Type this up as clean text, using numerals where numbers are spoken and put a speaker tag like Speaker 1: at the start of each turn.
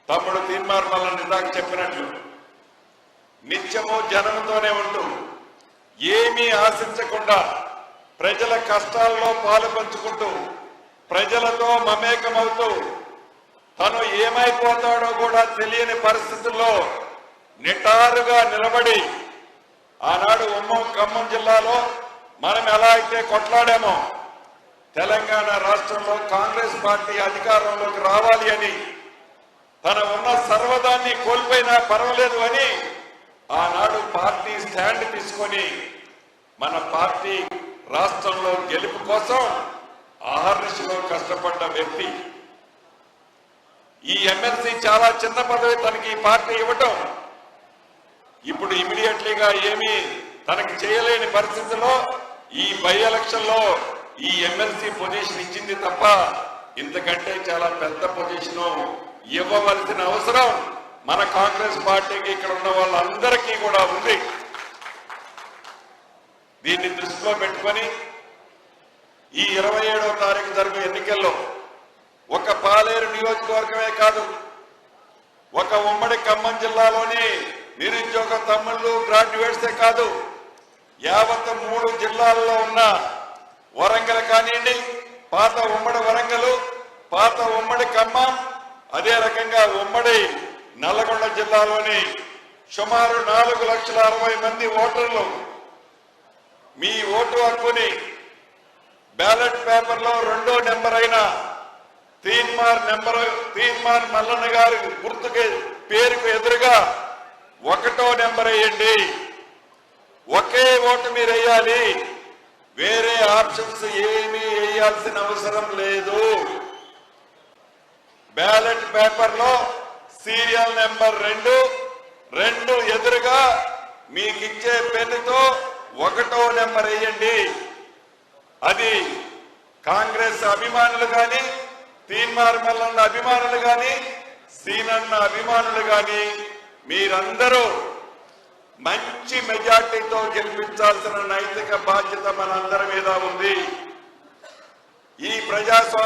Speaker 1: తమ్ముడు తీన్మార్ మల్లన్న ఇందాక చెప్పినట్లు నిత్యము జనంతోనే ఉంటూ ఏమీ ఆశించకుండా ప్రజల కష్టాల్లో పాలు పంచుకుంటూ ప్రజలతో మమేకమవుతూ తను ఏమైపోతాడో కూడా తెలియని పరిస్థితుల్లో నిటారుగా నిలబడి ఆనాడు ఖమ్మం జిల్లాలో మనం ఎలా అయితే కొట్లాడామో తెలంగాణ రాష్ట్రంలో కాంగ్రెస్ పార్టీ అధికారంలోకి రావాలి అని తన ఉన్న సర్వదాన్ని కోల్పోయినా పర్వాలేదు అని ఆనాడు పార్టీ స్టాండ్ తీసుకొని మన పార్టీ రాష్ట్రంలో గెలుపు కోసం ఆహర్నిశలో కష్టపడ్డ వ్యక్తి. ఈ ఎమ్మెల్సీ చాలా చిన్న పదవి తనకి ఈ పార్టీ ఇవ్వటం ఇప్పుడు ఇమీడియట్లీగా ఏమీ తనకి చేయలేని పరిస్థితిలో ఈ బై ఎలక్షన్ లో ఈ ఎమ్మెల్సీ పొజిషన్ ఇచ్చింది తప్ప ఇంతకంటే చాలా పెద్ద పొజిషన్ ఇవ్వవలసిన అవసరం మన కాంగ్రెస్ పార్టీకి ఇక్కడ ఉన్న వాళ్ళందరికీ కూడా ఉంది. దీన్ని దృష్టిలో పెట్టుకొని ఈ 27వ తారీఖు జరిగే ఎన్నికల్లో ఒక పాలేరు నియోజకవర్గమే కాదు, ఒక ఉమ్మడి ఖమ్మం జిల్లాలోని నిరుద్యోగ తమ్ముళ్ళు గ్రాడ్యుయేట్సే కాదు, యావత్ 3 జిల్లాల్లో ఉన్న వరంగల్ కానివ్వండి, పాత ఉమ్మడి వరంగల్, పాత ఉమ్మడి ఖమ్మం, అదే రకంగా ఉమ్మడి నల్లగొండ జిల్లాలోని సుమారు 4,60,000 మంది ఓటర్లు మీ ఓటు హక్కుని బ్యాలెట్ పేపర్లో 2వ నెంబర్ అయిన తీన్మార్ మల్లన్న గారి గుర్తుకి పేరుకు ఎదురుగా 1వ నెంబర్ వేయండి. ఒకే ఓటు మీరు వేయాలి, వేరే ఆప్షన్స్ ఏమీ వేయాల్సిన అవసరం లేదు. బ్యాలెట్ పేపర్లో సీరియల్ నెంబర్ 2 ఎదురుగా మీకు ఇచ్చే పెన్నుతో 1వ నెంబర్ వేయండి. అది కాంగ్రెస్ అభిమానులు కానీ, తీన్మార్ మల్లన్న అభిమానులు కానీ, సీనన్న అభిమానులు కానీ మీరందరూ మంచి మెజార్టీతో గెలిపించాల్సిన నైతిక బాధ్యత మనందరి మీద ఉంది. ఈ ప్రజాస్వామ్య